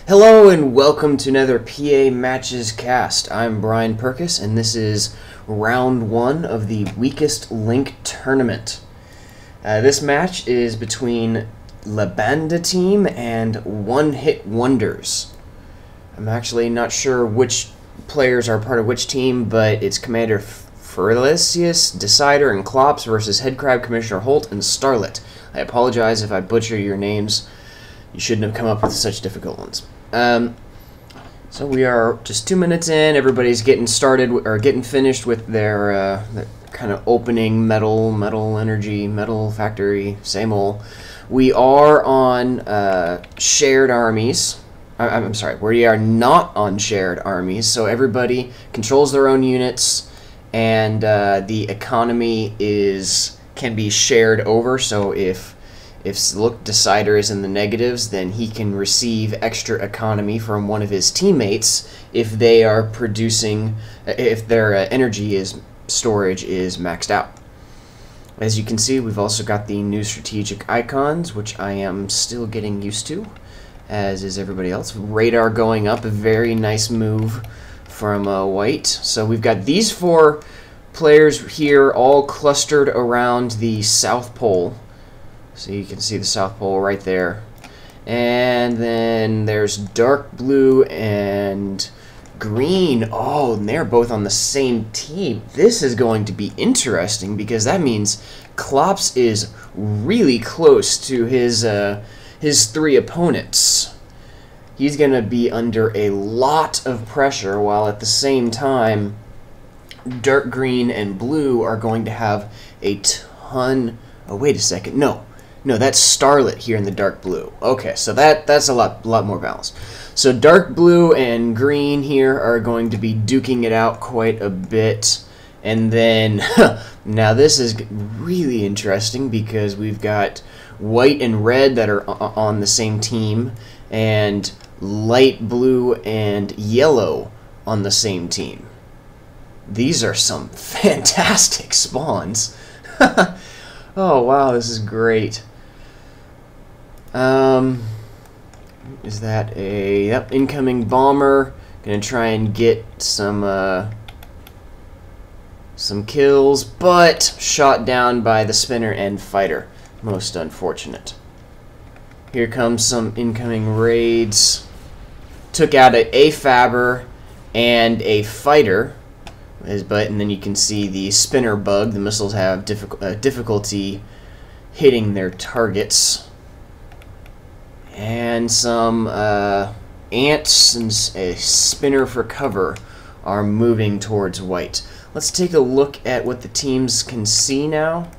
Hello and welcome to another PA Matches cast. I'm Brian Perkis and this is round 1 of the Weakest Link tournament. This match is between Lambda Team and One Hit Wonders. I'm actually not sure which players are part of which team, but it's Commander Peralcus, Decider, and Klops versus Headcrab, Commisar, Holt, and Starlit. I apologize if I butcher your names. You shouldn't have come up with such difficult ones. So we are just 2 minutes in. Everybody's getting started or getting finished with their kind of opening metal energy, metal factory, same old. We are on shared armies. I'm sorry, we are not on shared armies. So everybody controls their own units, and the economy can be shared over. So if Decider is in the negatives, then he can receive extra economy from one of his teammates if they are producing, if their energy storage is maxed out. As you can see, we've also got the new strategic icons, which I am still getting used to, as is everybody else. Radar going up, a very nice move from White. So we've got these 4 players here all clustered around the South Pole. So you can see the South Pole right there. And then there's dark blue and green. Oh, and they're both on the same team. This is going to be interesting because that means Klops is really close to his 3 opponents. He's going to be under a lot of pressure, while at the same time dark green and blue are going to have a ton... Oh, wait a second. No, that's Starlit here in the dark blue. Okay, so that's a lot more balanced. So dark blue and green here are going to be duking it out quite a bit. And then, now this is really interesting because we've got white and red that are on the same team, and light blue and yellow on the same team. These are some fantastic spawns. Oh, wow, this is great. Is that a... Yep, incoming bomber. Gonna try and get some kills, but shot down by the spinner and fighter. Most unfortunate. Here comes some incoming raids. Took out a fabber and a fighter. And then you can see the spinner bug. The missiles have difficulty hitting their targets. And some ants and a spinner for cover are moving towards white. Let's take a look at what the teams can see now.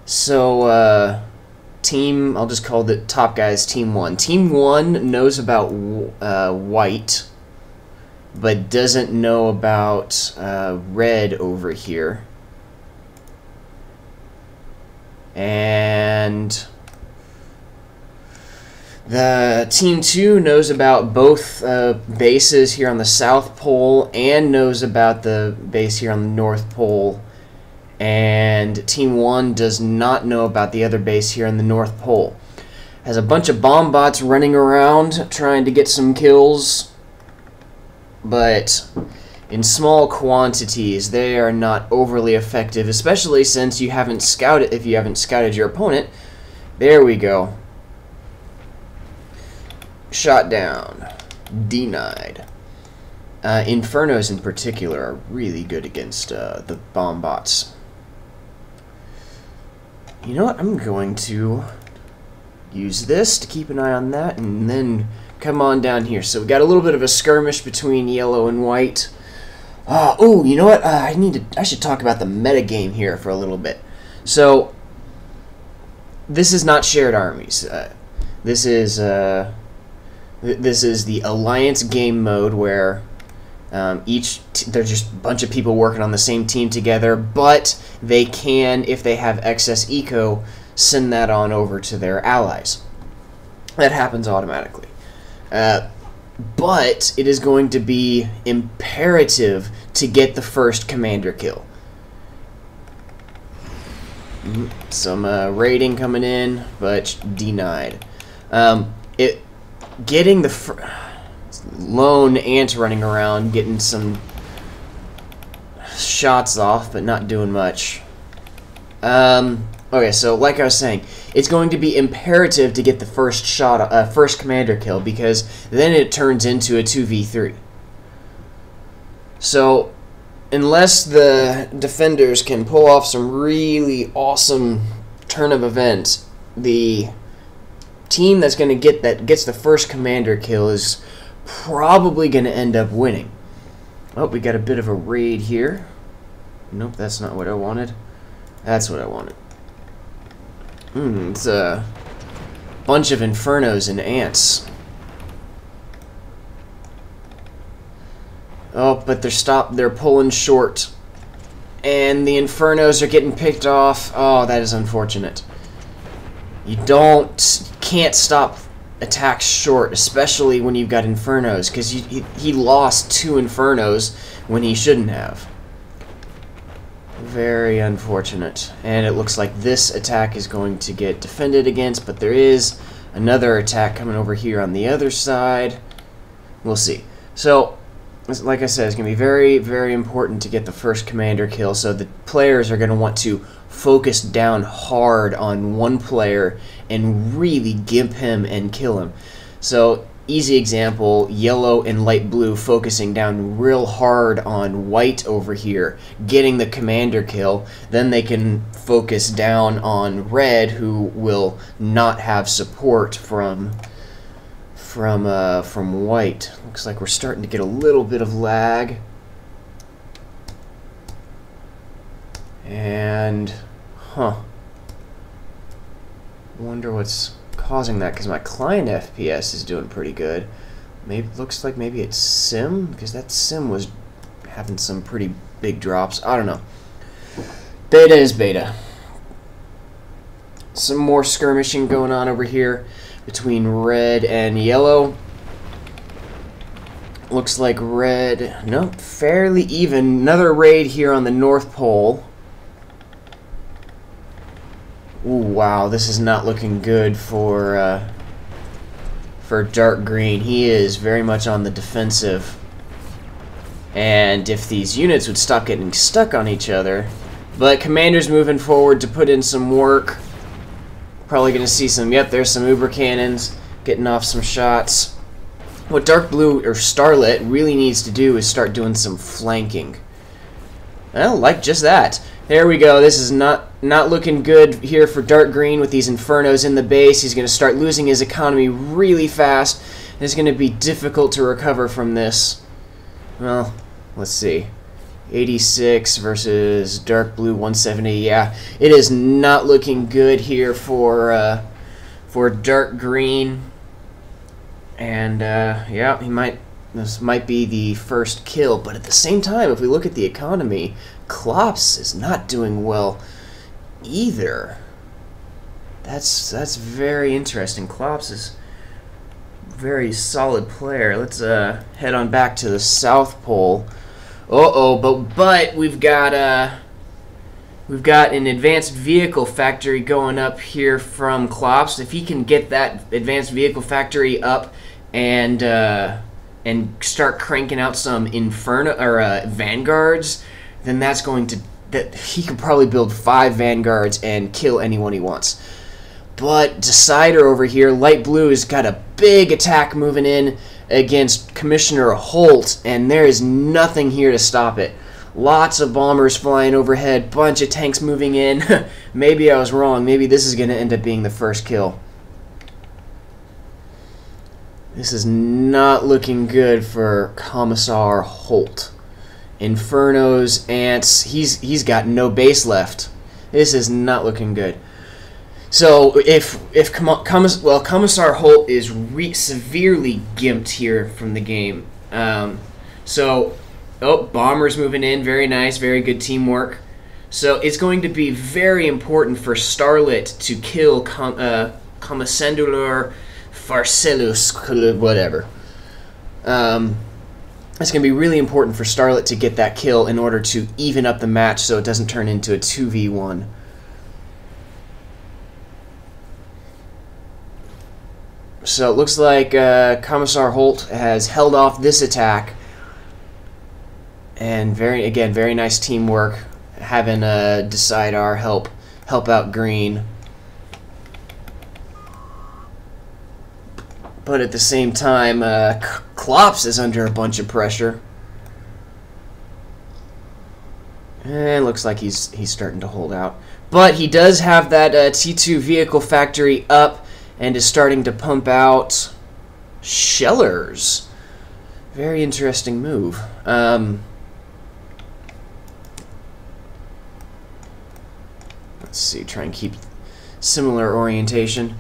So, I'll just call the top guys Team 1. Team 1 knows about white, but doesn't know about red over here. And the Team 2 knows about both bases here on the South Pole and knows about the base here on the North Pole. And Team 1 does not know about the other base here on the North Pole. Has a bunch of bomb bots running around trying to get some kills, but in small quantities. They are not overly effective, especially since you haven't scouted. If you haven't scouted your opponent, there we go. Shot down. Denied. Infernos in particular are really good against the bomb bots. You know what? I'm going to use this to keep an eye on that, and then come on down here. So we got a little bit of a skirmish between yellow and white. Oh, you know what? I should talk about the meta game here for a little bit. So this is not shared armies. This is the alliance game mode where there's just a bunch of people working on the same team together, but they can, if they have excess eco, send that on over to their allies. That happens automatically. But it is going to be imperative to get the first commander kill. Some raiding coming in, but denied. getting the lone ant running around, getting some shots off, but not doing much. Okay, so like I was saying, it's going to be imperative to get the first shot, first commander kill, because then it turns into a 2v3. So, unless the defenders can pull off some really awesome turn of events, the team that's going to gets the first commander kill is probably going to end up winning. Oh, we got a bit of a raid here. Nope, that's not what I wanted. That's what I wanted. It's a bunch of infernos and ants. Oh, but they're pulling short. And the infernos are getting picked off. Oh, that is unfortunate. You can't stop attacks short, especially when you've got infernos, because he lost 2 infernos when he shouldn't have. Very unfortunate. And it looks like this attack is going to get defended against, but there is another attack coming over here on the other side. We'll see. So, like I said, it's going to be very, very important to get the first commander kill, so the players are going to want to focus down hard on one player and really gimp him and kill him. So, easy example, yellow and light blue focusing down real hard on white over here, getting the commander kill. Then they can focus down on red, who will not have support from white. Looks like we're starting to get a little bit of lag. And, wonder what's causing that, because my client FPS is doing pretty good. Maybe looks like maybe it's sim, because that sim was having some pretty big drops. I don't know. Beta is beta. Some more skirmishing going on over here between red and yellow. Looks like red, nope, fairly even. Another raid here on the North Pole. Ooh, wow, this is not looking good for dark green. He is very much on the defensive. And if these units would stop getting stuck on each other. But Commander's moving forward to put in some work. Probably going to see some, yep, there's some Uber cannons getting off some shots. What Dark Blue, or Starlit, really needs to do is start doing some flanking. Well, like just that. There we go. This is not looking good here for Dark Green with these Infernos in the base. He's going to start losing his economy really fast. It's going to be difficult to recover from this. Well, let's see. 86 versus Dark Blue 170. Yeah, it is not looking good here for Dark Green. And yeah, this might be the first kill. But at the same time, if we look at the economy, Klops is not doing well either. That's very interesting. Klops is a very solid player. Let's head on back to the South Pole. But we've got an advanced vehicle factory going up here from Klops. If he can get that advanced vehicle factory up and start cranking out some Inferno or Vanguards, then that's going to he could probably build 5 Vanguards and kill anyone he wants. But Decider over here, light blue, has got a big attack moving in against Commissioner Holt, and there is nothing here to stop it. Lots of bombers flying overhead, bunch of tanks moving in. Maybe I was wrong. Maybe this is going to end up being the first kill. This is not looking good for Commisar Holt. Infernos, ants, he's got no base left. This is not looking good. So Commissar Holt is severely gimped here from the game. Bombers moving in, very nice, very good teamwork. So it's going to be very important for Starlit to kill Kommandeur Farcellus, whatever. It's going to be really important for Starlit to get that kill in order to even up the match so it doesn't turn into a 2v1. So it looks like Commissar Holt has held off this attack. And very nice teamwork, having Decidar help out green. But at the same time, Klops is under a bunch of pressure. And looks like he's starting to hold out. But he does have that T2 vehicle factory up and is starting to pump out shellers. Very interesting move. Let's see, try and keep similar orientation.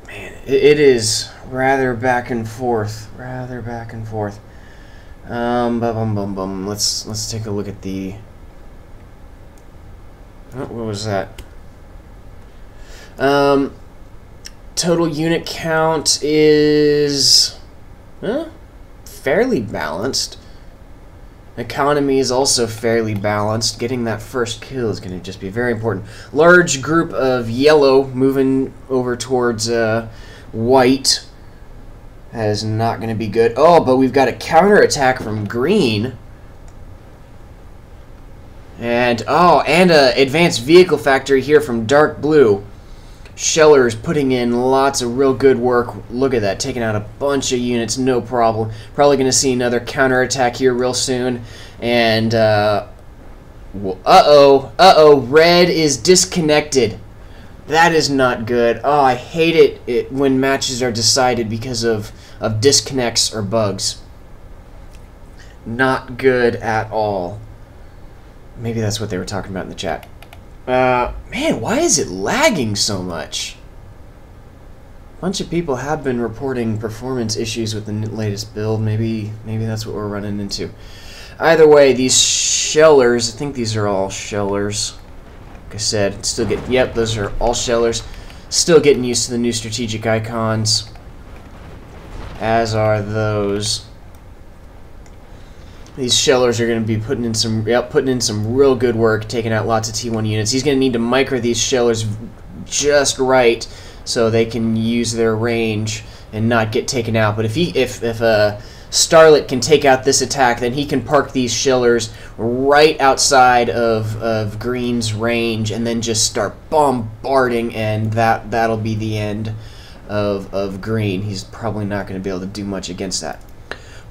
Man, it is rather back and forth. Let's take a look at the... Oh, what was that? Total unit count is fairly balanced. Economy is also fairly balanced. Getting that first kill is going to just be very important. Large group of yellow moving over towards white. That is not going to be good. Oh, but we've got a counterattack from green. And a advanced vehicle factory here from dark blue. Shellers putting in lots of real good work. Look at that, taking out a bunch of units, no problem. Probably going to see another counterattack here real soon. And, red is disconnected. That is not good. Oh, I hate it when matches are decided because of disconnects or bugs. Not good at all. Maybe that's what they were talking about in the chat. Man, why is it lagging so much? A bunch of people have been reporting performance issues with the latest build. Maybe that's what we're running into. Either way, these shellers, I think these are all shellers. Like I said, still get, yep, those are all shellers. Still getting used to the new strategic icons. As are those. These shellers are going to be putting in some real good work, taking out lots of T1 units. He's going to need to micro these shellers just right so they can use their range and not get taken out. But if Starlit can take out this attack, then he can park these shellers right outside of Green's range and then just start bombarding, and that'll be the end of Green. He's probably not going to be able to do much against that.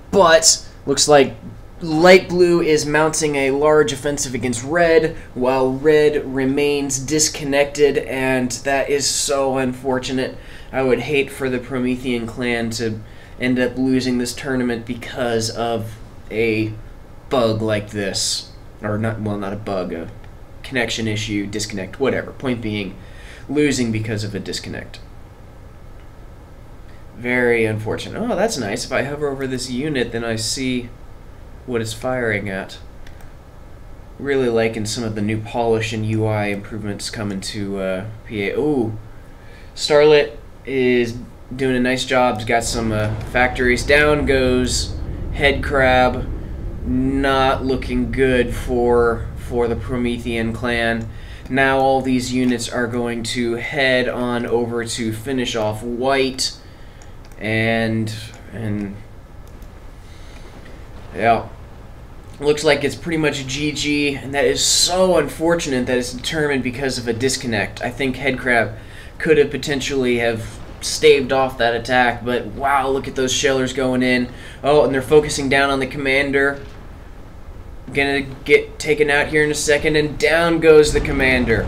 But looks like light blue is mounting a large offensive against red, while red remains disconnected, and that is so unfortunate. I would hate for the Promethean clan to end up losing this tournament because of a bug like this. Or not a bug, a connection issue, disconnect, whatever. Point being, losing because of a disconnect. Very unfortunate. Oh, that's nice. If I hover over this unit, then I see what it's firing at. Really liking some of the new polish and UI improvements coming to PA. Ooh, Starlit is doing a nice job. He's got some factories. Down goes Headcrab. Not looking good for the Promethean clan. Now all these units are going to head on over to finish off white, and yeah. Looks like it's pretty much GG, and that is so unfortunate that it's determined because of a disconnect. I think Headcrab could have potentially have staved off that attack, but wow, look at those shellers going in. Oh, and they're focusing down on the Commander. Gonna get taken out here in a second, and down goes the Commander.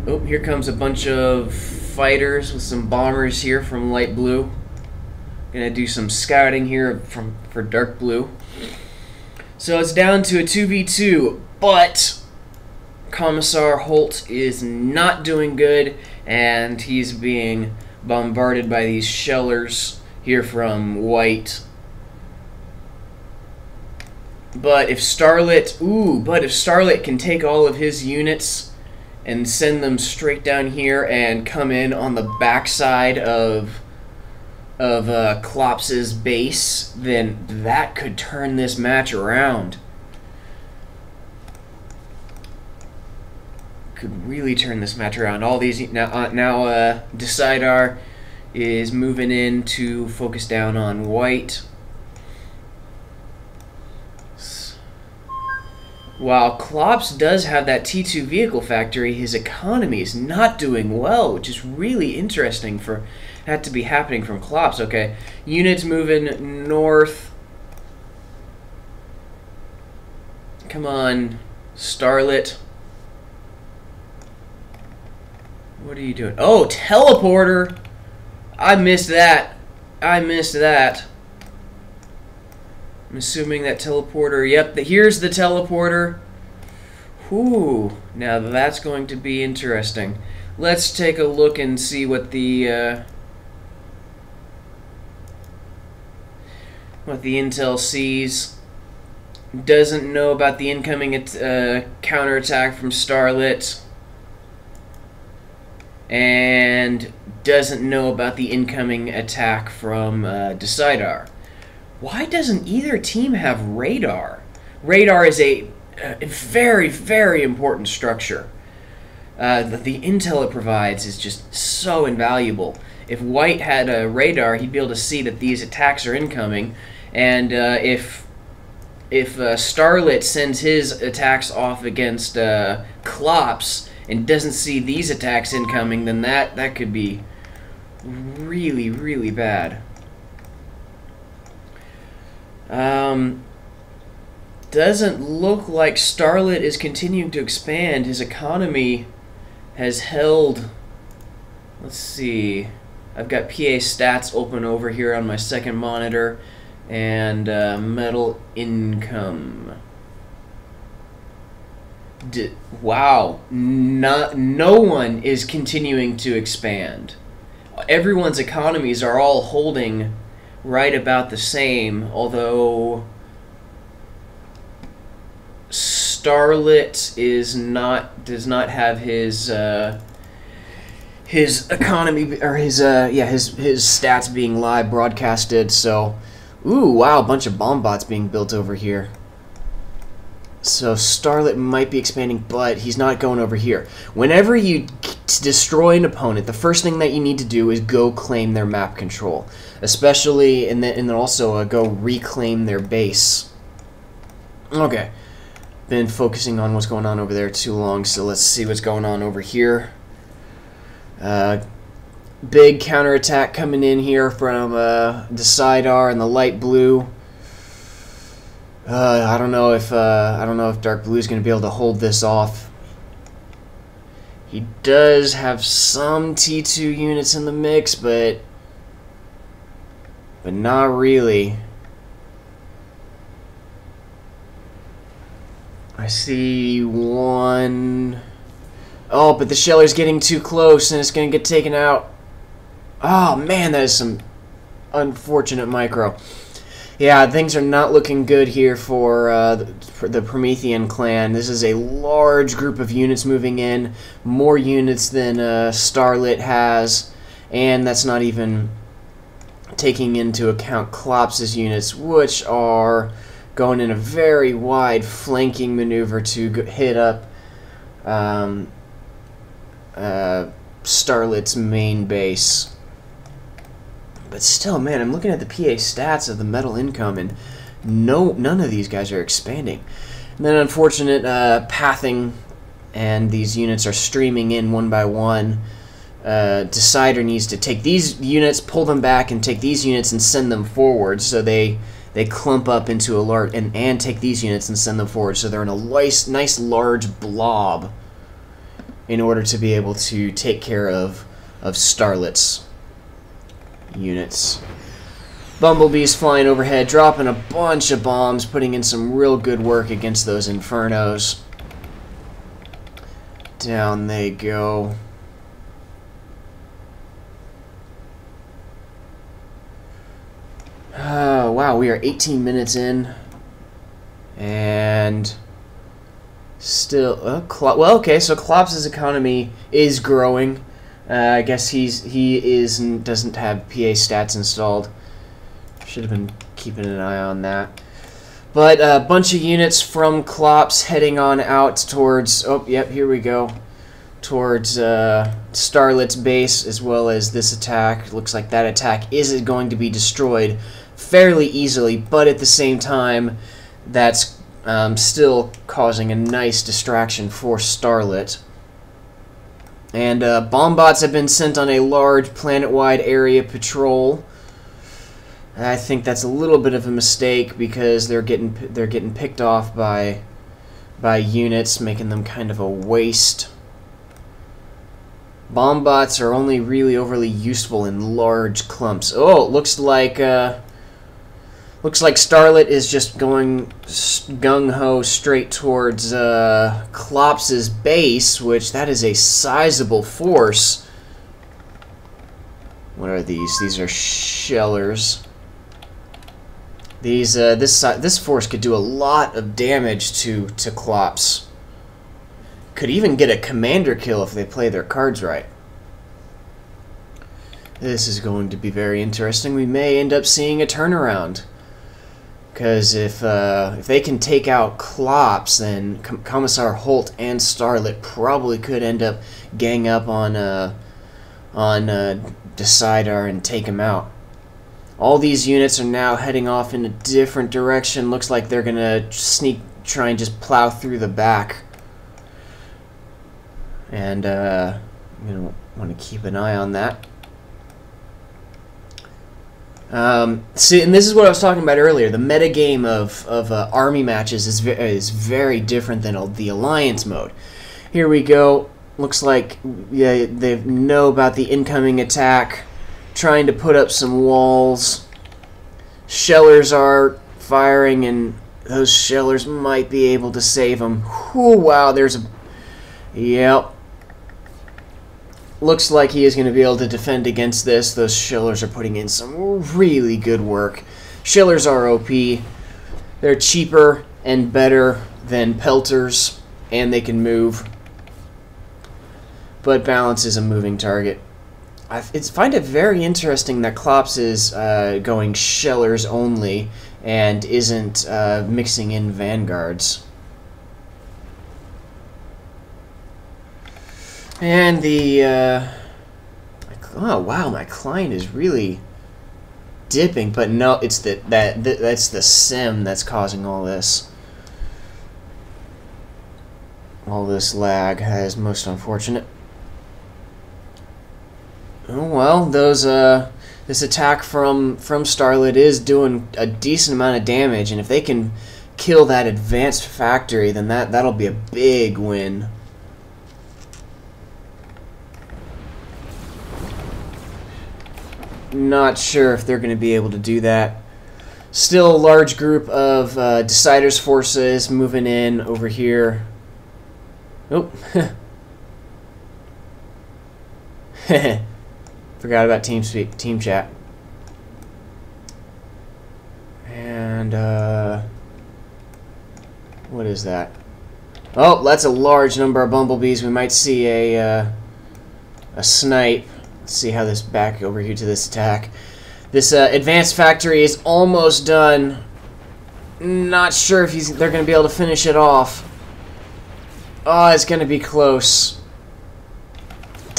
Oh, here comes a bunch of fighters with some bombers here from light blue. Gonna do some scouting here for dark blue. So it's down to a 2v2, but Commissar Holt is not doing good, and he's being bombarded by these shellers here from white. But if Starlit can take all of his units and send them straight down here and come in on the backside of Klops's base, then that could turn this match around. Could really turn this match around. All these now Decidar is moving in to focus down on white. While Klops does have that T2 vehicle factory, his economy is not doing well, which is really interesting for that to be happening from Klops. Okay, units moving north. Come on, Starlit. What are you doing? Oh, teleporter! I missed that. I missed that. I'm assuming that teleporter, yep, here's the teleporter. Whew, now that's going to be interesting. Let's take a look and see what the intel sees. Doesn't know about the incoming counterattack from Starlit. And doesn't know about the incoming attack from Decidar. Why doesn't either team have radar? Radar is a very, very important structure. The intel it provides is just so invaluable. If White had a radar, he'd be able to see that these attacks are incoming. And if Starlit sends his attacks off against Klops and doesn't see these attacks incoming, then that could be really, really bad. Doesn't look like Starlit is continuing to expand. His economy has held. Let's see. I've got PA stats open over here on my second monitor, and metal income. Wow, no one is continuing to expand. Everyone's economies are all holding right about the same, although Starlit does not have his economy or his stats being live broadcasted. So, ooh, wow, a bunch of bomb bots being built over here. So Starlit might be expanding, but he's not going over here. Whenever you destroy an opponent, the first thing that you need to do is go claim their map control, especially, and then also go reclaim their base. Okay, been focusing on what's going on over there too long, so let's see what's going on over here. Big counterattack coming in here from Decidar in the light blue. I don't know if Dark Blue is going to be able to hold this off. He does have some T2 units in the mix, but not really. I see one. Oh, but the Sheller's getting too close, and it's going to get taken out. Oh man, that is some unfortunate micro. Yeah, things are not looking good here for the Promethean clan. This is a large group of units moving in, more units than Starlit has, and that's not even taking into account Klops' units, which are going in a very wide flanking maneuver to hit up Starlit's main base. But still, man, I'm looking at the PA stats of the metal income, and none of these guys are expanding. And then unfortunate pathing, and these units are streaming in one by one. Decider needs to take these units, pull them back, and take these units and send them forward. So they clump up into a large, and take these units and send them forward. So they're in a nice large blob in order to be able to take care of Starlit's units. Bumblebee's flying overhead, dropping a bunch of bombs, putting in some real good work against those Infernos. Down they go. Oh, wow, we are 18 minutes in. And still, well, okay, so Klops' economy is growing. I guess he doesn't have PA stats installed. Should have been keeping an eye on that. But a bunch of units from Klops heading on out towards, oh, yep, here we go, towards Starlit's base, as well as this attack. Looks like that attack is going to be destroyed fairly easily, but at the same time, that's still causing a nice distraction for Starlit. And bomb bots have been sent on a large planet-wide area patrol. I think that's a little bit of a mistake because they're getting picked off by units, making them kind of a waste. Bomb bots are only really overly useful in large clumps. Oh, it looks like Starlit is just going gung-ho straight towards Klops's base, which that is a sizable force. What are these? These are shellers. These this force could do a lot of damage to Klops. Could even get a commander kill if they play their cards right. This is going to be very interesting. We may end up seeing a turnaround. Because if they can take out Klops, then Commisar, Holt, and Starlit probably could end up gang up on Decidar and take him out. All these units are now heading off in a different direction. Looks like they're gonna try and just plow through the back. And you want to keep an eye on that. See, and this is what I was talking about earlier. The metagame of army matches is very different than the alliance mode. Here we go. Looks like they know about the incoming attack, trying to put up some walls. Shellers are firing, and those shellers might be able to save them. Whew, wow, there's a... Yep. Looks like he is going to be able to defend against this. Those shellers are putting in some really good work. Shellers are OP. They're cheaper and better than pelters, and they can move. But balance is a moving target. I find it very interesting that Klops is going shellers only and isn't mixing in vanguards. And the oh wow, my client is really dipping, but no, it's that's the sim that's causing all this lag. That is most unfortunate. Oh well, this attack from Starlit is doing a decent amount of damage, and if they can kill that advanced factory, then that'll be a big win. Not sure if they're going to be able to do that. Still a large group of Decider's forces moving in over here. Oh. Forgot about team chat. And what is that? Oh, that's a large number of bumblebees. We might see a snipe. Let's see how this back over here to this attack. This advanced factory is almost done. Not sure if they're going to be able to finish it off. Oh, it's going to be close.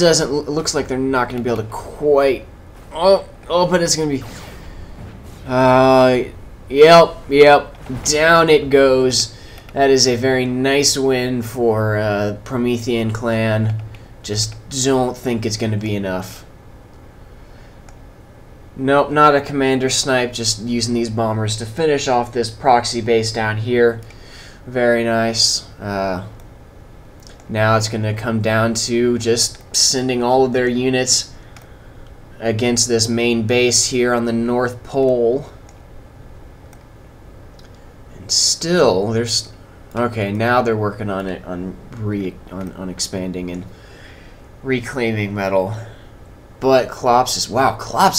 It looks like they're not going to be able to quite. Oh, but it's going to be. Yep. Down it goes. That is a very nice win for Promethean clan. Just don't think it's going to be enough. Nope, not a commander snipe, just using these bombers to finish off this proxy base down here. Very nice. Now it's going to come down to just sending all of their units against this main base here on the North Pole. And still, there's... Okay, now they're working on it, on expanding and reclaiming metal. But Klops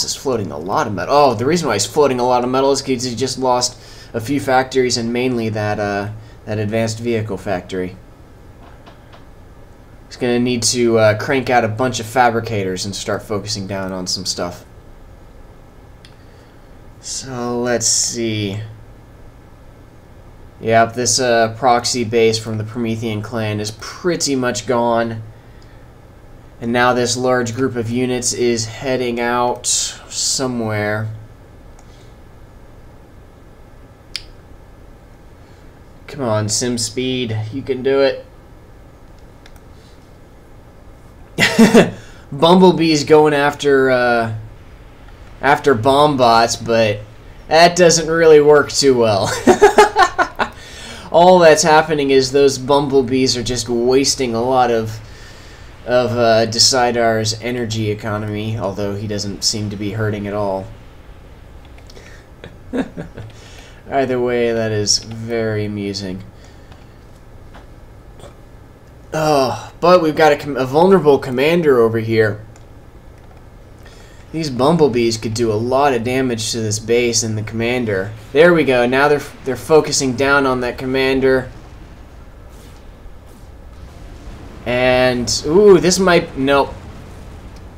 is floating a lot of metal. Oh, the reason why he's floating a lot of metal is because he just lost a few factories, and mainly that advanced vehicle factory. He's going to need to crank out a bunch of fabricators and start focusing down on some stuff. So, let's see. Yep, this proxy base from the Promethean clan is pretty much gone. And now this large group of units is heading out somewhere. Come on, Sim Speed, you can do it. Bumblebee's going after bomb bots, but that doesn't really work too well. All that's happening is those bumblebees are just wasting a lot of Decidar's energy economy, although he doesn't seem to be hurting at all. Either way, that is very amusing. Oh, but we've got a vulnerable commander over here. These bumblebees could do a lot of damage to this base and the commander. There we go. Now they're focusing down on that commander. And ooh, this might nope.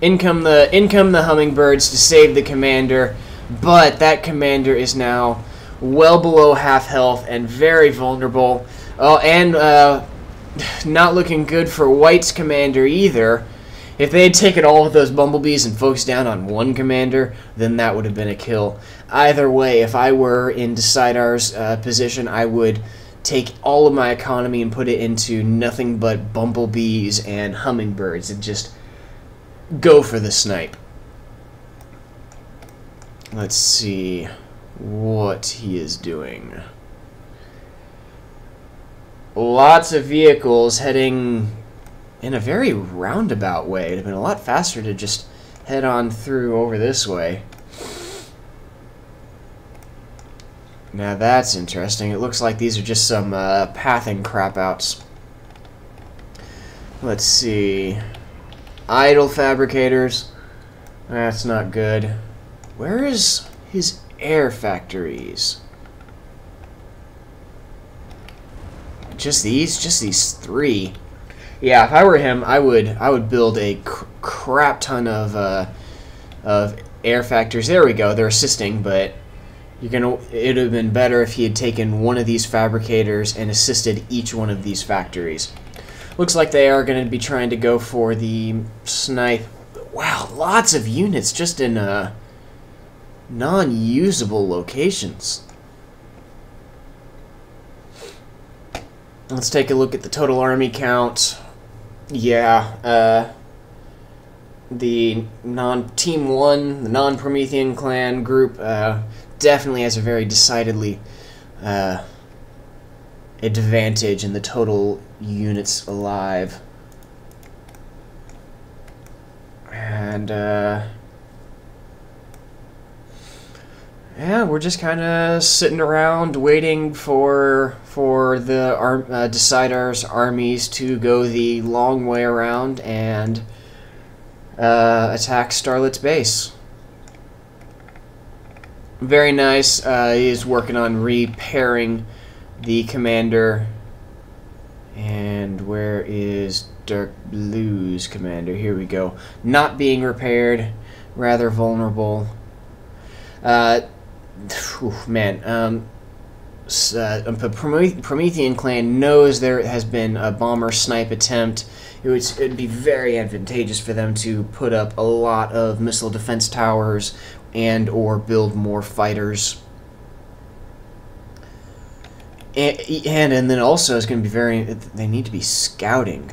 In come the hummingbirds to save the commander, but that commander is now well below half health and very vulnerable. Oh, and not looking good for White's commander either. If they had taken all of those bumblebees and focused down on one commander, then that would have been a kill. Either way, if I were in Decidar's position, I would take all of my economy and put it into nothing but bumblebees and hummingbirds and just go for the snipe. Let's see what he is doing. Lots of vehicles heading in a very roundabout way. It'd have been a lot faster to just head on through over this way. Now that's interesting. It looks like these are just some pathing crapouts. Let's see. Idle fabricators. That's not good. Where is his air factories? Just these three. Yeah, if I were him, I would build a crap ton of air factories. There we go. They're assisting, but it would have been better if he had taken one of these fabricators and assisted each one of these factories. Looks like they are going to be trying to go for the snipe. Wow, lots of units just in non-usable locations. Let's take a look at the total army count. Yeah, the Team 1, the non-Promethean clan group, definitely has a very decidedly advantage in the total units alive. And, yeah, we're just kind of sitting around waiting for the Decidar's armies to go the long way around and attack Starlit's base. Very nice. He is working on repairing the commander. And where is Dark Blue's commander? Here we go. Not being repaired. Rather vulnerable. Man. Promethean clan knows there has been a bomber snipe attempt. It'd be very advantageous for them to put up a lot of missile defense towers and or build more fighters. And then also it's going to be they need to be scouting.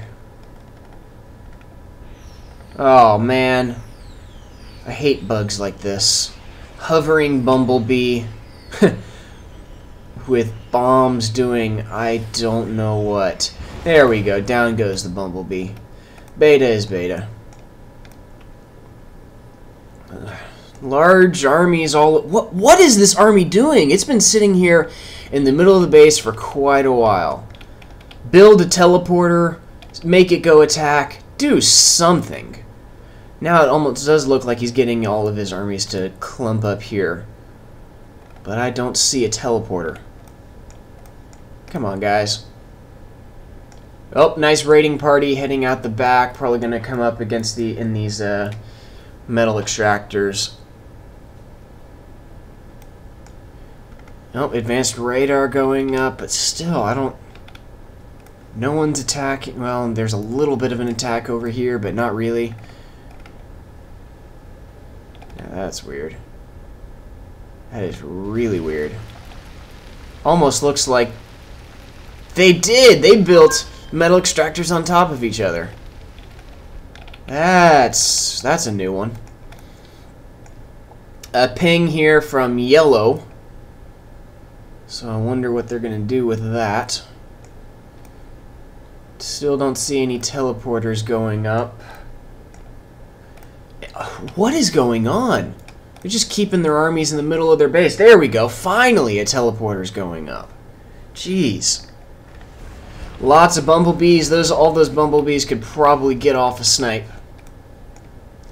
Oh man, I hate bugs like this. Hovering bumblebee with bombs doing I don't know what. There we go, down goes the bumblebee. Beta is beta. Large armies all... What is this army doing? It's been sitting here in the middle of the base for quite a while. Build a teleporter, make it go attack, do something. Now it almost does look like he's getting all of his armies to clump up here. But I don't see a teleporter. Come on, guys. Oh, nice raiding party heading out the back. Probably going to come up against these metal extractors. Oh, advanced radar going up, but still, I don't... No one's attacking. Well, there's a little bit of an attack over here, but not really. Yeah, that's weird. That is really weird. Almost looks like they built metal extractors on top of each other. That's a new one. A ping here from yellow. So I wonder what they're gonna do with that. Still don't see any teleporters going up. What is going on? They're just keeping their armies in the middle of their base. There we go. Finally, a teleporter's going up. Jeez. Lots of bumblebees. All those bumblebees could probably get off a snipe.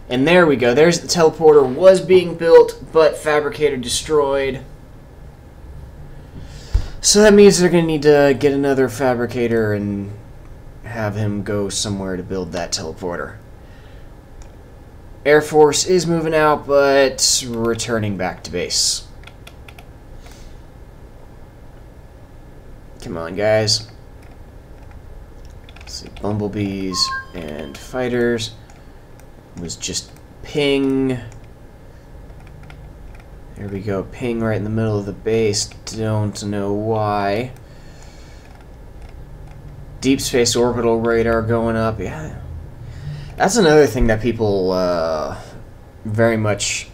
And there we go. There's the teleporter. Was being built, but fabricator destroyed. So that means they're going to need to get another fabricator and have him go somewhere to build that teleporter. Air Force is moving out, but returning back to base. Come on, guys. Let's see, bumblebees and fighters. Was just ping. There we go, ping right in the middle of the base. Don't know why. Deep space orbital radar going up. Yeah. That's another thing that people very much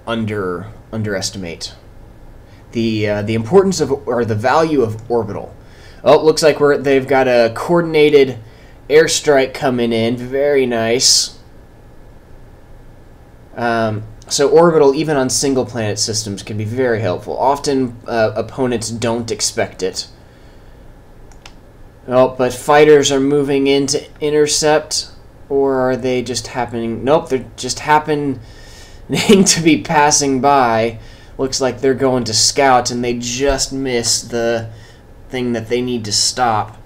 underestimate. The importance of, or the value of orbital. Oh, looks like they've got a coordinated airstrike coming in. Very nice. So orbital, even on single planet systems, can be very helpful. Often opponents don't expect it. Oh, but fighters are moving in to intercept. Or are they just happening? Nope, they're just happening to be passing by. Looks like they're going to scout, and they just missed the thing that they need to stop.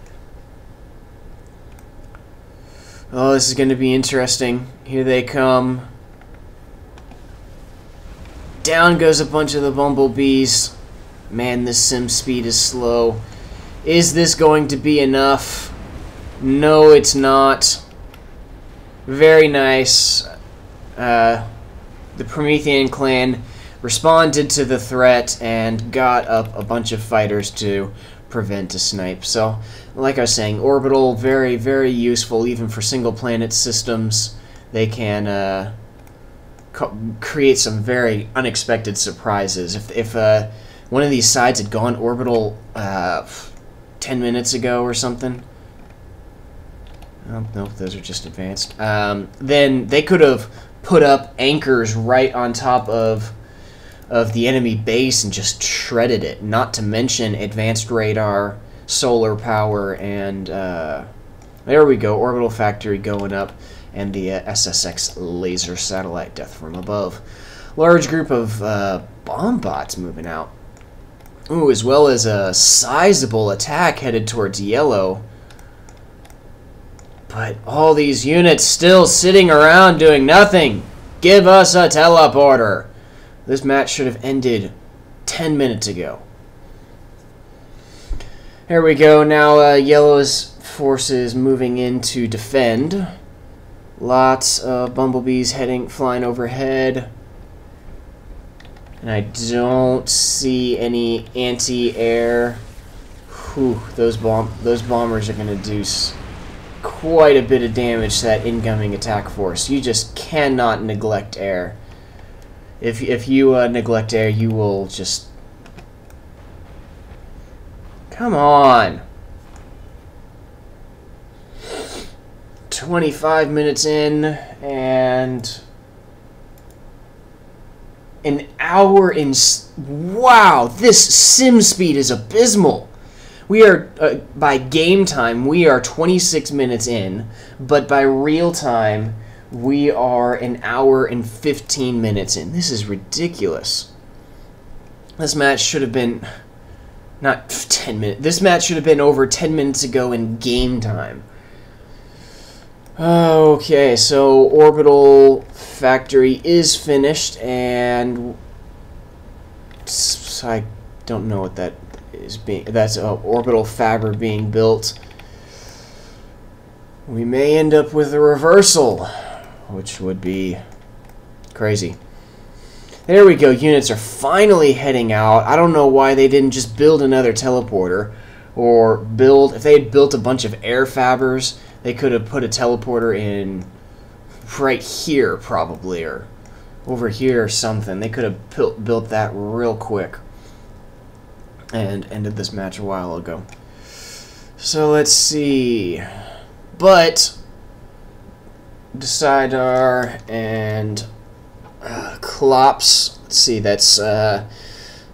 Oh, this is going to be interesting. Here they come. Down goes a bunch of the bumblebees. Man, this sim speed is slow. Is this going to be enough? No, it's not. Very nice. The Promethean clan responded to the threat and got up a bunch of fighters to prevent a snipe. So, like I was saying, orbital, very, very useful even for single planet systems. They can create some very unexpected surprises. If one of these sides had gone orbital 10 minutes ago or something, oh, no, those are just advanced. Then they could have put up anchors right on top of the enemy base and just shredded it. Not to mention advanced radar, solar power, and there we go. Orbital factory going up, and the SSX laser satellite death from above. Large group of bomb bots moving out. Ooh, as well as a sizable attack headed towards yellow. But all these units still sitting around doing nothing. Give us a teleporter. This match should have ended 10 minutes ago. Here we go. Now yellow's forces moving in to defend. Lots of bumblebees flying overhead. And I don't see any anti-air. Whew, those bombers are going to do quite a bit of damage to that incoming attack force. You just cannot neglect air. If you neglect air, you will just... Come on! 25 minutes in, and... an hour in... Wow! This sim speed is abysmal! We are, by game time, we are 26 minutes in, but by real time, we are an hour and 15 minutes in. This is ridiculous. This match should have been, not 10 minutes, this match should have been over 10 minutes ago in game time. Okay, so Orbital Factory is finished, and I don't know what that is being, that's Orbital Fabric being built. we may end up with a reversal, which would be crazy. There we go. Units are finally heading out. I don't know why they didn't just build another teleporter, or build, if they had built a bunch of air fabbers, they could have put a teleporter in right here probably, or over here or something. They could have built that real quick and ended this match a while ago. So let's see. But Decidar and Klops, let's see, that's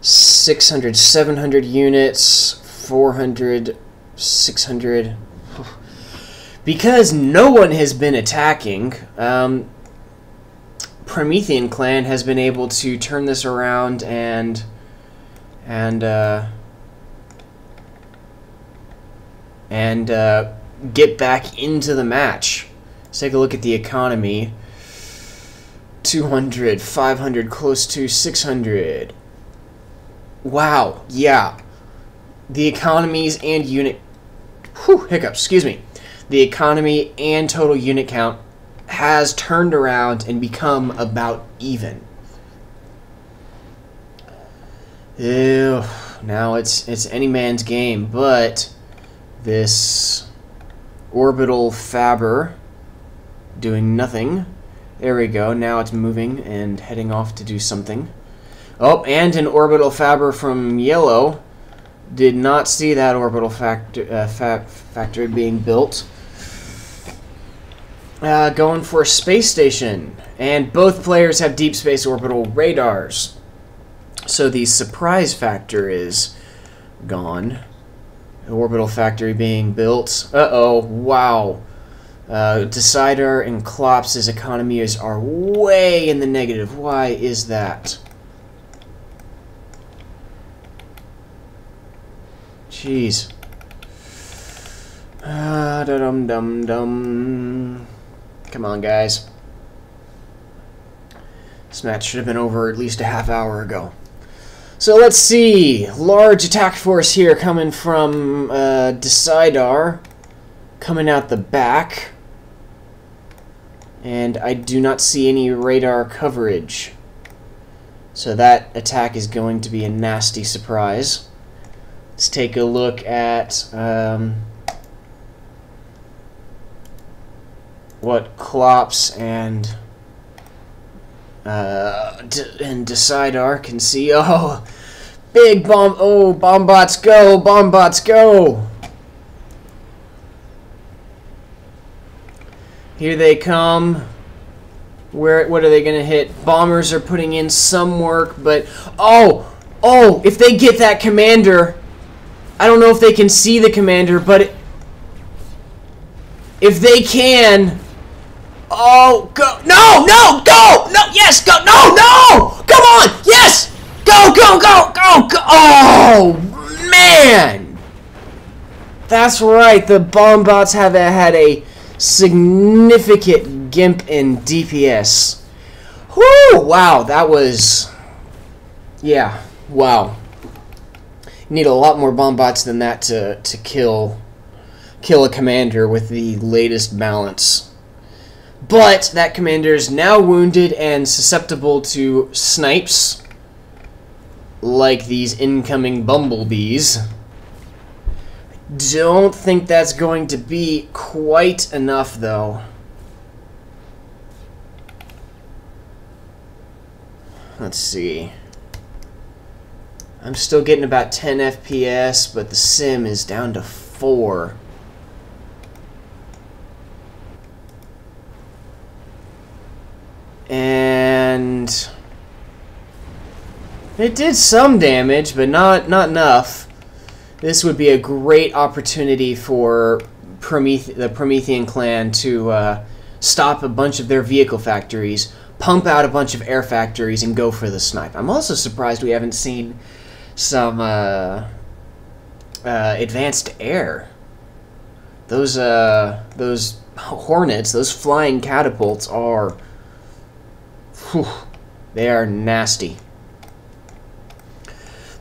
600, 700 units, 400, 600. Because no one has been attacking, Promethean clan has been able to turn this around and get back into the match. Let's take a look at the economy. 200, 500, close to 600. Wow, yeah. The economies and unit... hiccups, excuse me. The economy and total unit count has turned around and become about even. Ew, now it's any man's game, but this orbital fabber doing nothing. There we go, now it's moving and heading off to do something. Oh, and an orbital fabber from yellow. Did not see that orbital factory being built. Going for a space station. And both players have deep space orbital radars. So the surprise factor is gone. The orbital factory being built. Uh-oh, wow. Decider and Klops' economies are way in the negative. Why is that? Jeez. Dum-dum-dum. Come on, guys. This match should have been over at least a half hour ago. So let's see. Large attack force here coming from Decidar. Coming out the back. And I do not see any radar coverage. So that attack is going to be a nasty surprise. Let's take a look at what Klops and Decidar can see. Oh, big bomb! Oh, bombbots go! Bombbots go! Here they come. What are they gonna hit? Bombers are putting in some work, but oh, if they get that commander. I don't know if they can see the commander, but if they can... Oh, go! No! No! Go! No! Yes! Go! No! No! Come on! Yes! Go! Go! Go! Go! Go! Oh, man! That's right. The bombbots have had a significant gimp in DPS. Whoo! Wow, that was... Yeah. Wow. Need a lot more bombbots than that to kill a commander with the latest balance. But that commander is now wounded and susceptible to snipes, like these incoming bumblebees. Don't think that's going to be quite enough, though. Let's see. I'm still getting about 10 FPS, but the sim is down to 4. And it did some damage, but not enough. This would be a great opportunity for the Promethean clan to stop a bunch of their vehicle factories, pump out a bunch of air factories, and go for the snipe. I'm also surprised we haven't seen some advanced air. Those hornets, those flying catapults are... Whew, they are nasty.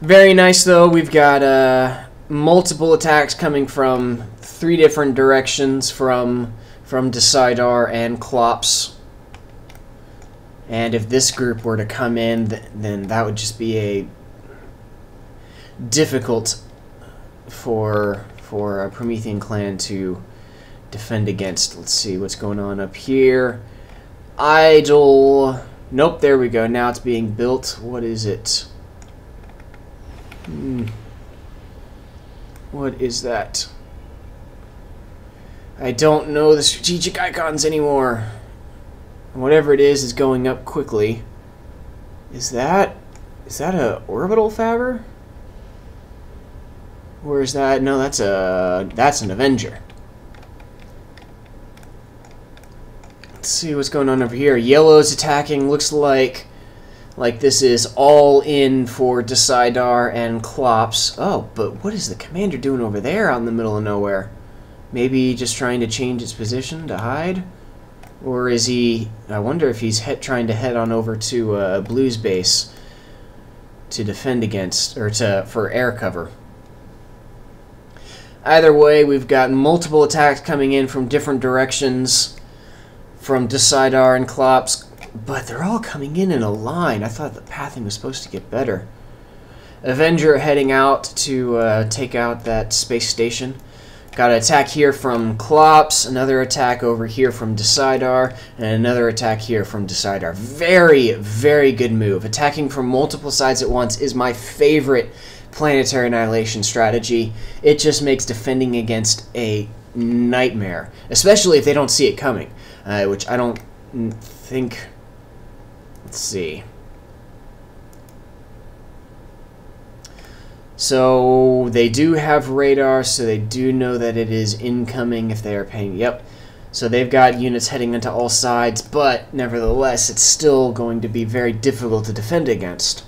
Very nice, though. We've got multiple attacks coming from 3 different directions from from Decidar and Klops. And if this group were to come in, then that would just be a difficult for a Promethean clan to defend against. Let's see what's going on up here. Idle. Nope, there we go. Now it's being built. What is it? What is that? I don't know the strategic icons anymore. Whatever it is going up quickly. Is that a orbital fabber? Or is that? No, that's an Avenger. Let's see what's going on over here. Yellow's attacking. Looks like this is all in for Decidar and Klops. Oh, but what is the commander doing over there out in the middle of nowhere? Maybe just trying to change its position to hide? Or is he... I wonder if he's trying to head on over to Blue's base to defend against, or for air cover. Either way, we've got multiple attacks coming in from different directions from Decidar and Klops, but they're all coming in a line. I thought the pathing was supposed to get better. Avenger heading out to take out that space station. Got an attack here from Klops, another attack over here from Decidar, and another attack here from Decidar. Very, very good move. Attacking from multiple sides at once is my favorite Planetary Annihilation strategy. It just makes defending against a nightmare, especially if they don't see it coming, which I don't think... Let's see. So they do have radar, so they do know that it is incoming if they are paying. Yep. So they've got units heading into all sides, but nevertheless, it's still going to be very difficult to defend against.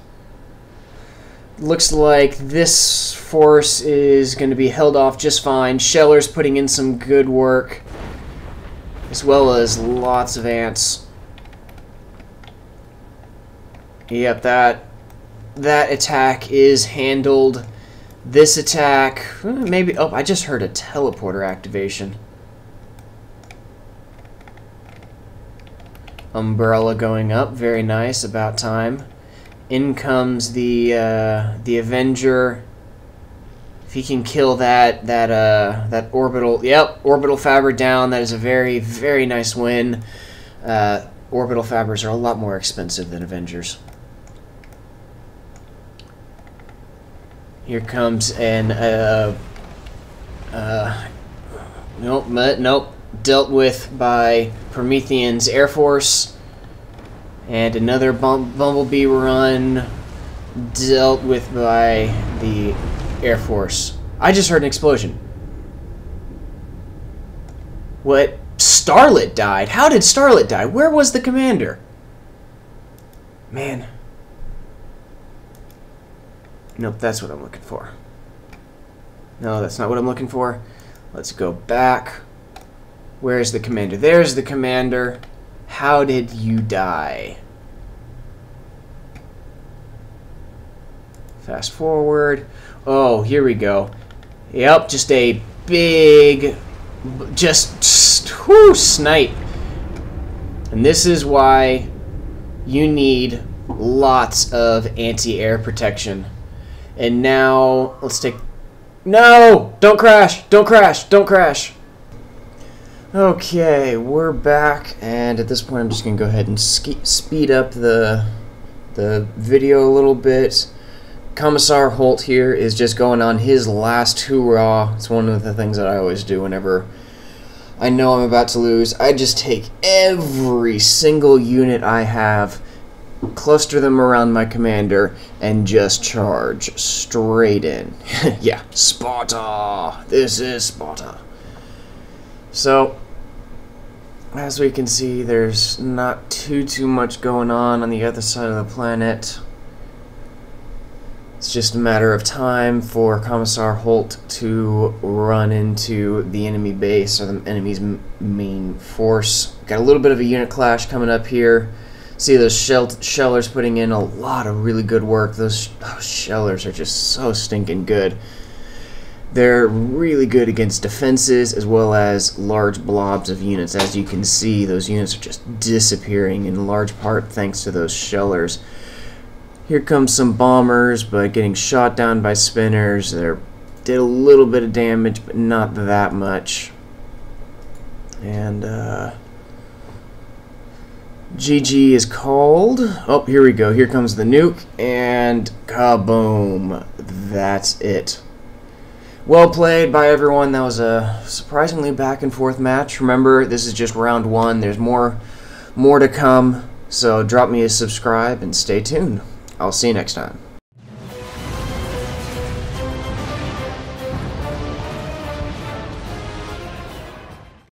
Looks like this force is going to be held off just fine. Sheller's putting in some good work, as well as lots of ants. Yep, that attack is handled. This attack, maybe... Oh, I just heard a teleporter activation. Umbrella going up, very nice, about time. In comes the Avenger. If he can kill that orbital... Yep, orbital fabber down. That is a very, very nice win. Orbital fabbers are a lot more expensive than Avengers. Here comes an nope, dealt with by Promethean's Air Force, and another Bumblebee run dealt with by the Air Force. I just heard an explosion. What? Starlit died? How did Starlit die? Where was the commander? Man. Nope, that's what I'm looking for. No, that's not what I'm looking for. Let's go back. Where's the commander? There's the commander. How did you die? Fast forward. Oh, here we go. Yep, just a big... Just whoo, snipe. And this is why you need lots of anti-air protection. And now, let's take... No! Don't crash! Don't crash! Don't crash! Okay, we're back, and at this point I'm just going to go ahead and speed up the video a little bit. Commisar Holt here is just going on his last hoorah. It's one of the things that I always do whenever I know I'm about to lose. I just take every single unit I have, cluster them around my commander, and just charge straight in. Yeah, Sparta! This is Sparta. So, as we can see, there's not too much going on the other side of the planet. It's just a matter of time for Commissar Holt to run into the enemy base, or the enemy's main force. Got a little bit of a unit clash coming up here. See those shellers putting in a lot of really good work. Those shellers are just so stinking good. They're really good against defenses as well as large blobs of units. As you can see, those units are just disappearing in large part thanks to those shellers. Here comes some bombers, but getting shot down by spinners. They did a little bit of damage, but not that much. And GG is called. Oh, here we go. Here comes the nuke, and kaboom. That's it. Well played by everyone. That was a surprisingly back and forth match. Remember, this is just round one. There's more to come. So drop me a subscribe and stay tuned. I'll see you next time.